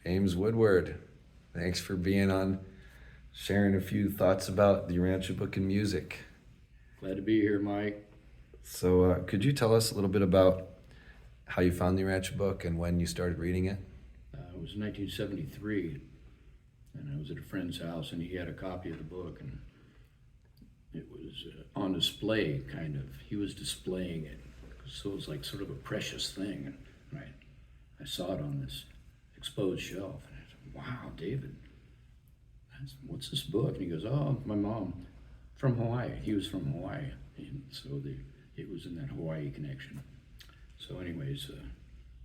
James Woodward. Thanks for being on, sharing a few thoughts about the Urantia Book and music. Glad to be here, Mike. So could you tell us a little bit about how you found the Urantia Book and when you started reading it? It was 1973, and I was at a friend's house, and he had a copy of the book, and it was on display, kind of. He was displaying it, so it was like sort of a precious thing. And I saw it on this exposed shelf, and I said, wow, David, what's this book? And he goes, oh, my mom, from Hawaii. He was from Hawaii, and so it was in that Hawaii connection. So anyways, he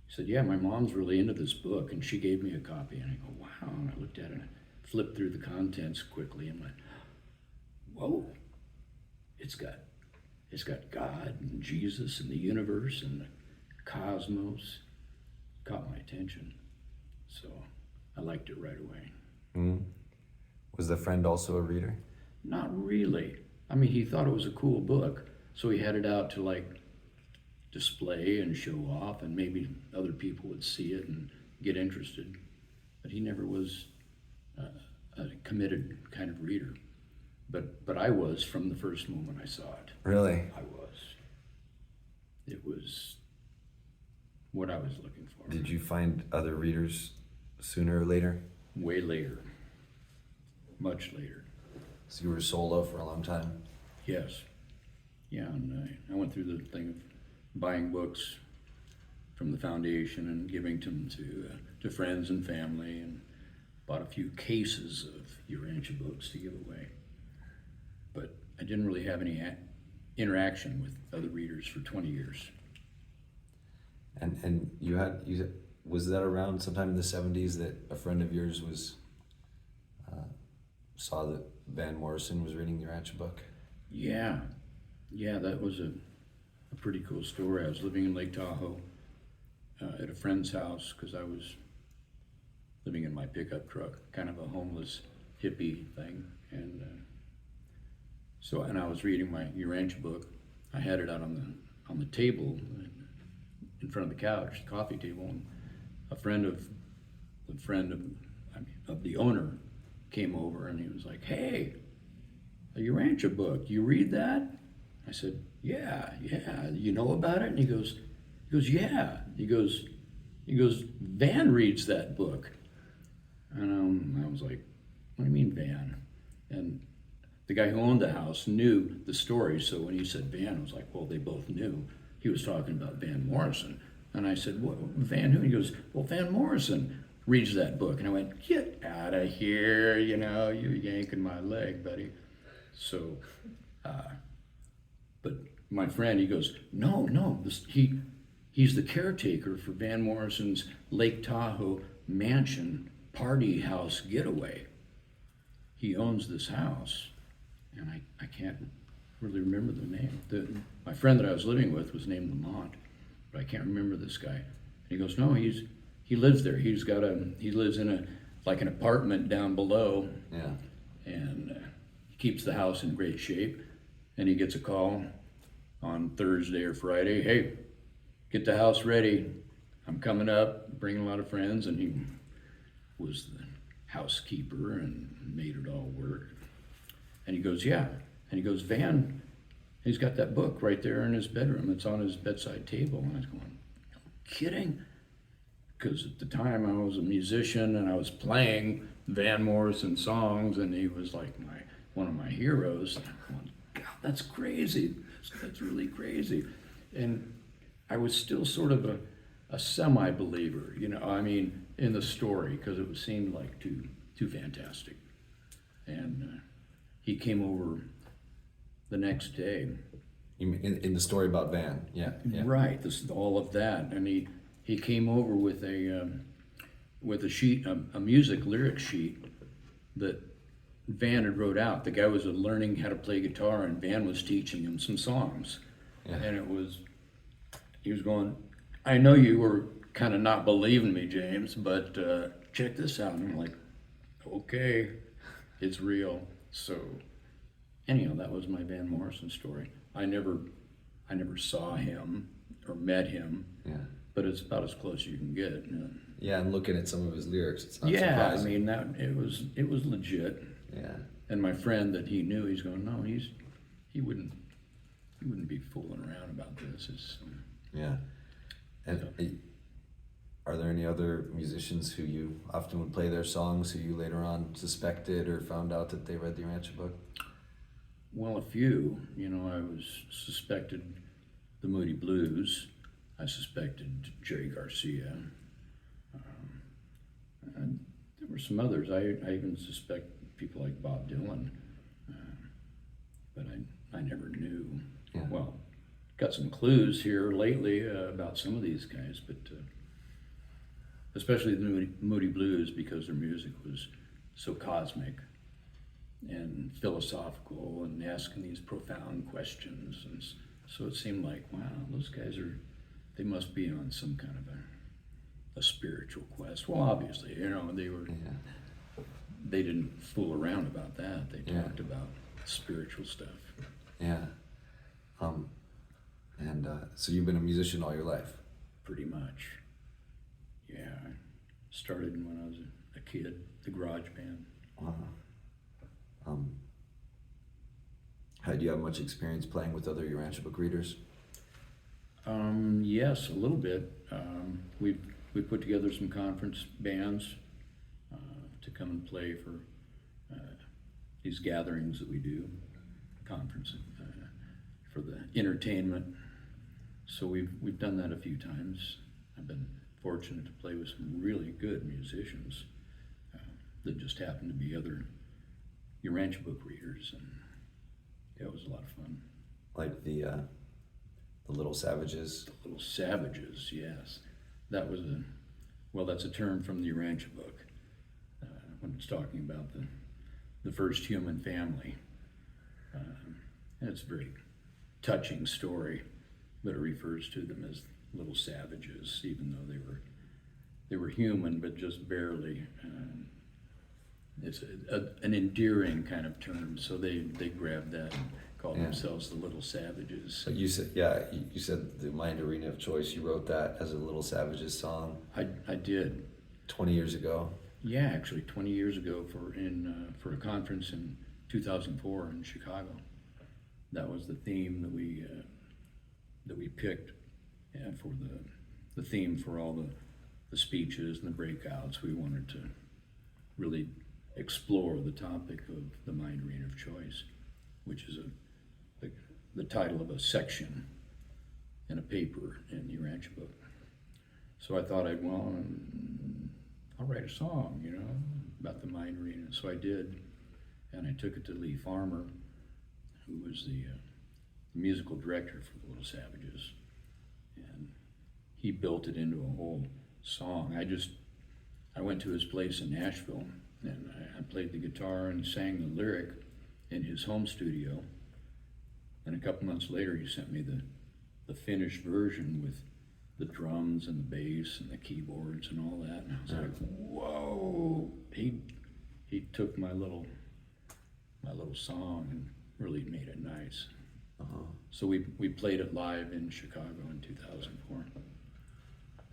said, yeah, my mom's really into this book, and she gave me a copy. And I go, wow, and I looked at it, and I flipped through the contents quickly, and went, whoa, it's got God and Jesus and the universe and the cosmos. Caught my attention, so I liked it right away. Mm-hmm. Was the friend also a reader? Not really. I mean, he thought it was a cool book, so he had it out to like display and show off, and maybe other people would see it and get interested. But he never was a committed kind of reader. But I was from the first moment I saw it. Really? I was. It was what I was looking for. Did you find other readers sooner or later? Way later. Much later. So you were solo for a long time? Yes. Yeah, and I went through the thing of buying books from the foundation and giving them to friends and family, and bought a few cases of Urantia books to give away. But I didn't really have any interaction with other readers for 20 years. And was that around sometime in the 70s that a friend of yours saw that Van Morrison was reading the Urantia Book? Yeah, that was a pretty cool story. I was living in Lake Tahoe at a friend's house because I was living in my pickup truck, kind of a homeless hippie thing, and I was reading my Urantia Book. I had it out on the table in front of the couch, the coffee table, and a friend of the owner came over, and he was like, "Hey, a Urantia Book, you read that?" I said, yeah, you know about it? And he goes, yeah. He goes, Van reads that book. And I was like, what do you mean Van? And the guy who owned the house knew the story, so when he said Van, I was like, well, they both knew. He was talking about Van Morrison. And I said, what, Van who? He goes, well, Van Morrison reads that book. And I went, get out of here, you're yanking my leg, buddy. So, but my friend, he goes, no, he's the caretaker for Van Morrison's Lake Tahoe mansion party house getaway. He owns this house, and I can't really remember the name. My friend that I was living with was named Lamont, but I can't remember this guy. And he goes, no, he lives there. He lives in an apartment down below. Yeah. And he keeps the house in great shape. And he gets a call on Thursday or Friday, hey, get the house ready. I'm coming up, bringing a lot of friends. And he was the housekeeper and made it all work. And he goes, yeah. And he goes, Van, he's got that book right there in his bedroom. It's on his bedside table. And I was going, no kidding? Because at the time I was a musician and I was playing Van Morrison songs, and he was like one of my heroes. And I'm going, God, that's crazy. That's really crazy. And I was still sort of a semi-believer, in the story, because it seemed like too fantastic. And he came over the next day. You mean in the story about Van? Yeah. Right. All of that, and he came over with a sheet, a music lyric sheet that Van had wrote out. The guy was learning how to play guitar, and Van was teaching him some songs. Yeah. And he was going, I know you were kind of not believing me, James, but check this out. And I'm like, okay, it's real. So anyhow, that was my Van Morrison story. I never saw him or met him, yeah. But it's about as close as you can get. Yeah, and looking at some of his lyrics, it's not Yeah, surprising. I mean, that it was legit. Yeah. And my friend that he knew, he's going, no, he wouldn't be fooling around about this. Yeah. And are there any other musicians who you often would play their songs who you later on suspected or found out that they read the Urantia Book? Well, a few. You know, I was suspected the Moody Blues. I suspected Jerry Garcia. And there were some others. I even suspect people like Bob Dylan, but I never knew. Yeah. Well, got some clues here lately about some of these guys, but especially the Moody Blues, because their music was so cosmic and philosophical and asking these profound questions, and so it seemed like, wow, those guys they must be on some kind of a spiritual quest. Well, obviously, you know, they didn't fool around about that. They talked about spiritual stuff. Yeah. And so you've been a musician all your life? Pretty much. Yeah, I started when I was a kid, the garage band. Wow. Do you have much experience playing with other Urantia Book readers? Yes, a little bit. We put together some conference bands to come and play for these gatherings that we do, conference for the entertainment. So we've done that a few times. I've been fortunate to play with some really good musicians that just happen to be other Urantia Book readers, and yeah, it was a lot of fun. Like the Little Savages? The Little Savages, yes. That was that's a term from the Urantia Book when it's talking about the first human family. And it's a very touching story, but it refers to them as little savages, even though they were human, but just barely. It's an endearing kind of term, so they grabbed that and called themselves the Little Savages. But you said, you said the Mind Arena of Choice, you wrote that as a Little Savages song. I did. 20 years ago? Yeah, actually 20 years ago for a conference in 2004 in Chicago. That was the theme that we picked for the theme for all the speeches and the breakouts. We wanted to really explore the topic of the Mind Arena of Choice, which is the title of a section in a paper in the Urantia Book. So I thought I'll write a song, you know, about the Mind Arena. So I did, and I took it to Lee Farmer, who was the musical director for the Little Savages, and he built it into a whole song. I went to his place in Nashville, and I played the guitar and sang the lyric in his home studio. And a couple months later, he sent me the finished version with the drums and the bass and the keyboards and all that. And I was like, whoa! He took my little song and really made it nice. So we played it live in Chicago in 2004.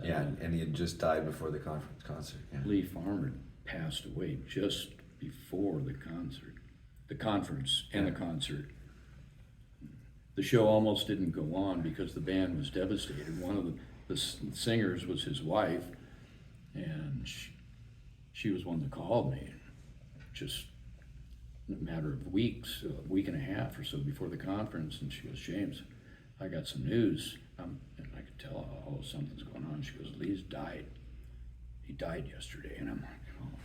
Yeah, and he had just died before the concert. Yeah. Lee Farmer passed away just before the conference and the concert. The show almost didn't go on because the band was devastated. One of the singers was his wife, and she was one that called me just in a matter of weeks, a week and a half or so before the conference, and she goes, James, I got some news. And I could tell, oh, something's going on. She goes, Lee's died. He died yesterday. And I'm like, oh,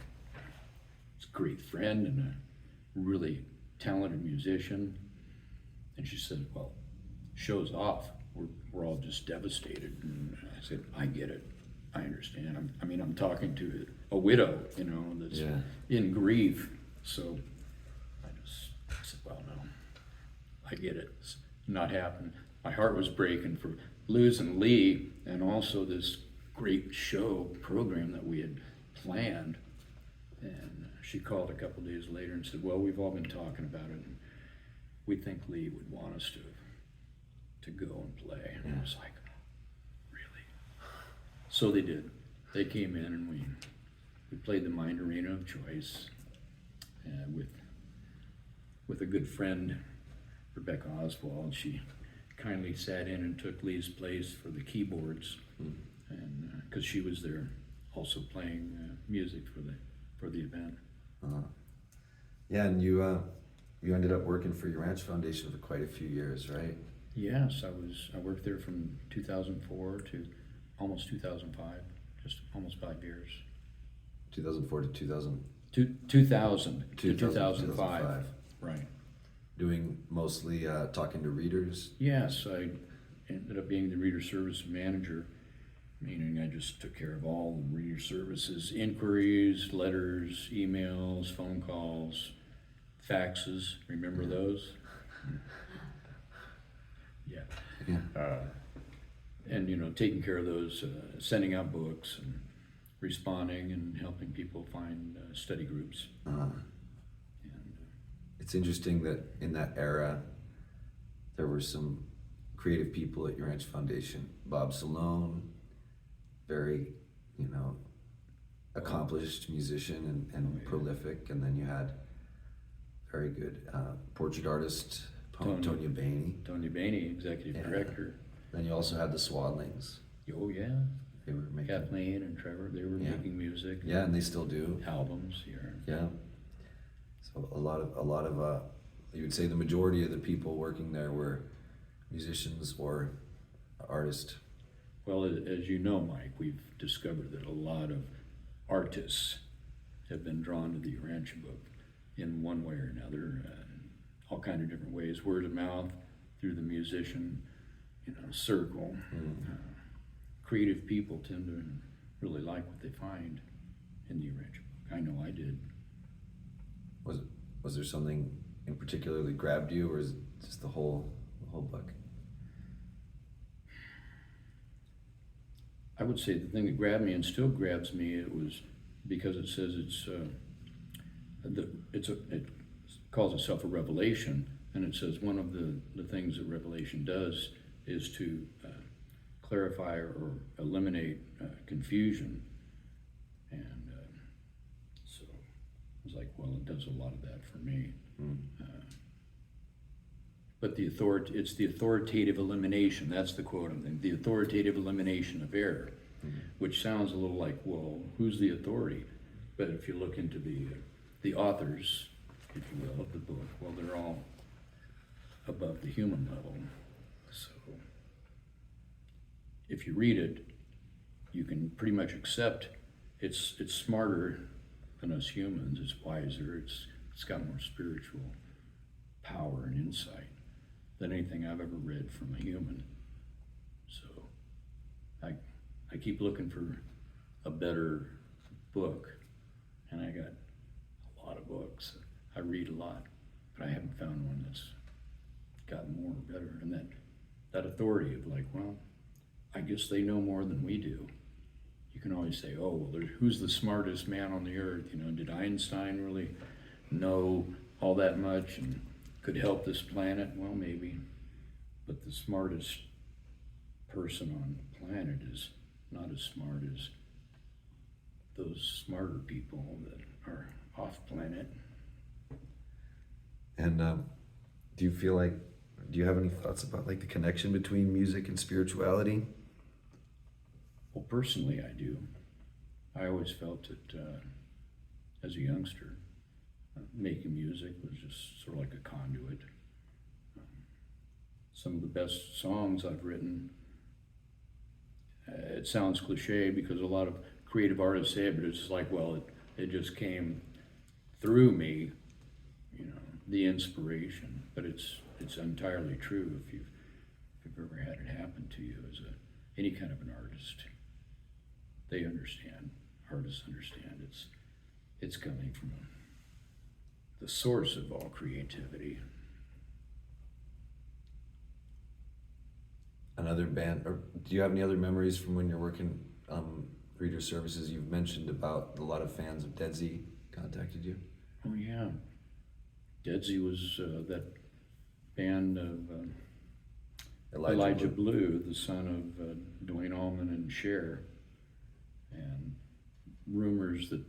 it's a great friend and a really talented musician. And she said, well, show's off. We're all just devastated. And I said, I get it. I understand. I'm talking to a widow, you know, that's in grief. So I said, well, no, I get it. It's not happening. My heart was breaking for losing Lee, and also this great show program that we had planned. And she called a couple days later and said, well, we've all been talking about it, and we think Lee would want us to go and play. And I was like, really? So they did. they came in and we played the Mind Arena of choice with a good friend, Rebecca Oswald. She kindly sat in and took Lee's place for the keyboards, and because she was there also playing music for the event. Yeah, and you ended up working for Urantia Foundation for quite a few years, right? Yes, I worked there from 2004 to almost 2005, just almost 5 years. 2004 to 2000. 2000 to 2005. Right. Doing mostly talking to readers. Yes, I ended up being the reader service manager, meaning I just took care of all the reader services, inquiries, letters, emails, phone calls, faxes. Remember those? Yeah. And taking care of those, sending out books and responding and helping people find study groups. It's interesting that in that era, there were some creative people at Urantia Foundation. Bob Salone, very, accomplished musician and prolific. And then you had very good portrait artist, Tonya Bainey. Tonya Bainey, executive director. Then you also had the Swadlings. Oh yeah. They were making Kathleen and Trevor, they were making music. Yeah, and they still do. Albums here. Yeah. So a lot of you would say the majority of the people working there were musicians or artists. Well, as you know, Mike, we've discovered that a lot of artists have been drawn to the Urantia Book in one way or another, all kind of different ways, word of mouth, through the musician, circle. Creative people tend to really like what they find in the Urantia Book. I know I did. Was there something in particular that grabbed you, or is it just the whole book? I would say the thing that grabbed me and still grabs me, it was because it says it calls itself a revelation, and it says one of the things that revelation does is to clarify or eliminate confusion. And so I was like, well, it does a lot of that for me. But it's the authoritative elimination, that's the quote I'm thinking, the authoritative elimination of error, which sounds a little like, well, who's the authority? But if you look into the authors, if you will, of the book, well, they're all above the human level. So if you read it, you can pretty much accept it's smarter than us humans, it's wiser, it's got more spiritual power and insight than anything I've ever read from a human. So I keep looking for a better book, and I got a lot of books. I read a lot, but I haven't found one that's gotten more better. And that authority of like, well, I guess they know more than we do. You can always say, oh, well, who's the smartest man on the earth? Did Einstein really know all that much and could help this planet? Well, maybe. But the smartest person on the planet is not as smart as those smarter people that are off planet. And do you have any thoughts about like the connection between music and spirituality? Well, personally, I do. I always felt that as a youngster, making music was just sort of like a conduit. Some of the best songs I've written, it sounds cliche because a lot of creative artists say it, but it's just like, well, it just came through me, the inspiration. But it's entirely true if you've ever had it happen to you as any kind of an artist. They understand, artists understand, it's coming from the source of all creativity. Another band, or do you have any other memories from when you're working reader services? You've mentioned about a lot of fans of Deadsy contacted you. Oh yeah, Deadsy was that band of Elijah Blue, the son of Dwayne Allman and Cher. and rumors that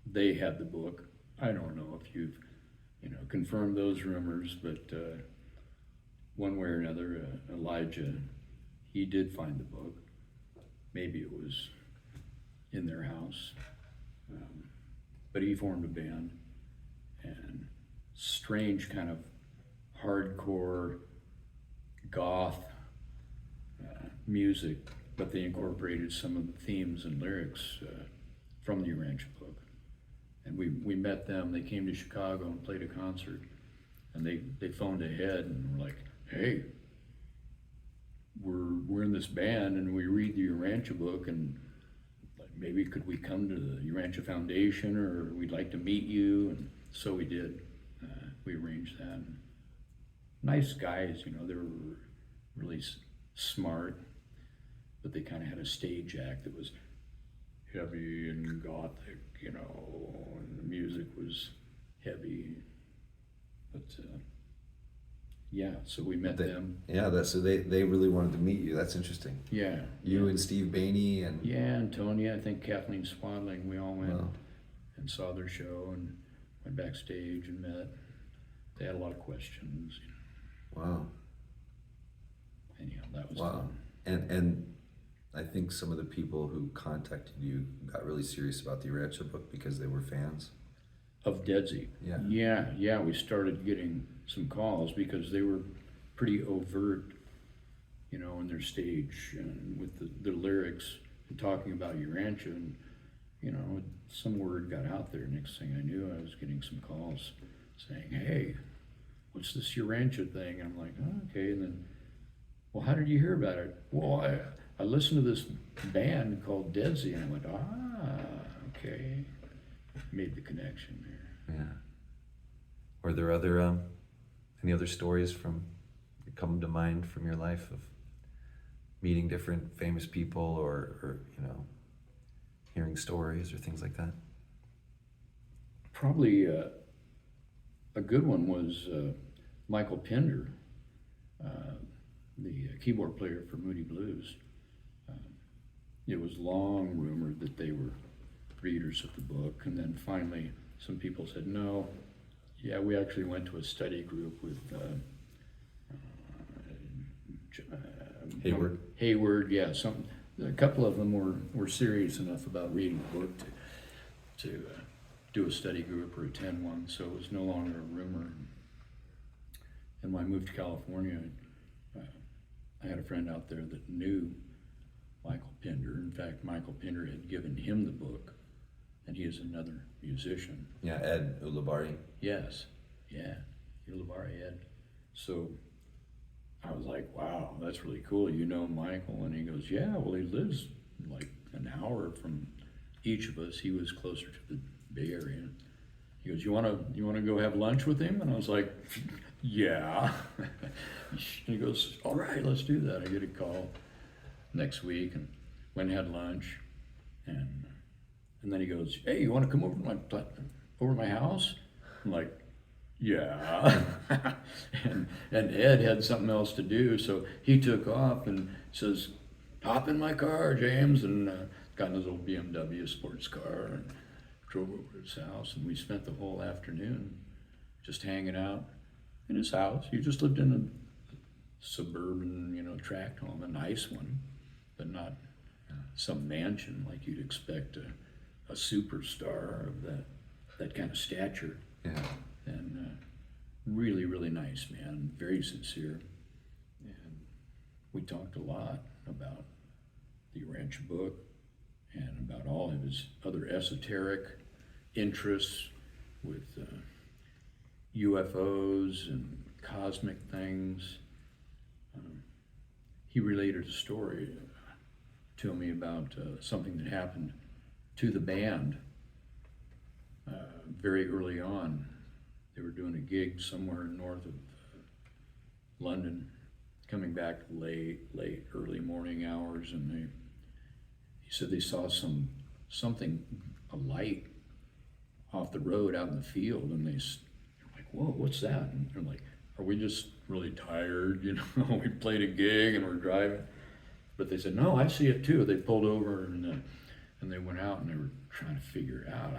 they had the book. I don't know if you've, confirmed those rumors, but one way or another, Elijah, he did find the book. Maybe it was in their house, but he formed a band, and strange kind of hardcore goth music, but they incorporated some of the themes and lyrics from the Urantia Book. And we met them. They came to Chicago and played a concert, and they phoned ahead and were like, "Hey, we're in this band and we read the Urantia Book, and like, maybe could we come to the Urantia Foundation, or we'd like to meet you." And so we did. We arranged that. And nice guys, they were really smart, but they kind of had a stage act that was heavy and gothic, and the music was heavy. But so we met them. Yeah, so they really wanted to meet you. That's interesting. Yeah. You and Steve Bainey and... Yeah, and Tony, I think Kathleen Swadling, we all went Wow. and saw their show and went backstage and met. They had a lot of questions. Wow. Anyhow, that was Wow. fun. And I think some of the people who contacted you got really serious about the Urantia Book because they were fans. Of Deadsy. Yeah. Yeah, we started getting some calls because they were pretty overt, in their stage and with the lyrics and talking about Urantia, and, some word got out there. Next thing I knew, I was getting some calls saying, "Hey, what's this Urantia thing?" And I'm like, "Oh, okay." And then, "Well, how did you hear about it?" "Well, I listened to this band called Deadsy," and I went, okay. Made the connection there. Yeah. Were there any other stories that come to mind from your life of meeting different famous people or hearing stories or things like that? Probably a good one was Michael Pinder, the keyboard player for Moody Blues. It was long rumored that they were readers of the book, and then finally some people said no. Yeah, we actually went to a study group with Hayward, yeah. A couple of them were serious enough about reading the book to do a study group or attend one, so it was no longer a rumor. And when I moved to California, I had a friend out there that knew Michael Pinder. In fact, Michael Pinder had given him the book, and he is another musician. Yeah, Ed Ulibarri. Yes, yeah, Ulibarri Ed. So I was like, wow, that's really cool. You know Michael? And he goes, yeah, well, he lives like an hour from each of us. He was closer to the Bay Area. He goes, you wanna go have lunch with him? And I was like, yeah. And he goes, all right, let's do that. I get a call next week and went and had lunch. And then he goes, hey, you wanna come over to my house? I'm like, yeah. and Ed had something else to do, so he took off and says, hop in my car, James, and got in his little BMW sports car and drove over to his house, and we spent the whole afternoon just hanging out in his house. He just lived in a suburban, tract home, a nice one, but not some mansion like you'd expect a superstar of that kind of stature. Yeah. And really, really nice man, very sincere. And we talked a lot about the Urantia Book and about all of his other esoteric interests with UFOs and cosmic things. He related a story to me about something that happened to the band very early on. They were doing a gig somewhere north of London, coming back late, early morning hours, and he said they saw a light off the road out in the field, and they're like, whoa, what's that? And they're like, are we just really tired? We played a gig and we're driving. But they said, no, I see it too. They pulled over and and they went out and they were trying to figure it out.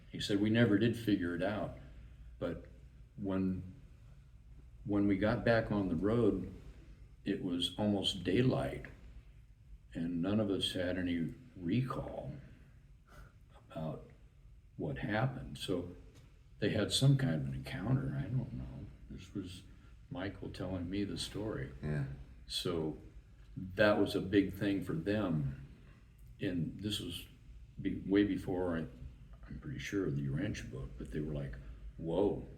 He said, we never did figure it out, but when we got back on the road, it was almost daylight, and none of us had any recall about what happened. So they had some kind of an encounter. I don't know. This was Michael telling me the story. Yeah. So that was a big thing for them. And this was way before I'm pretty sure, the Urantia Book, but they were like, whoa.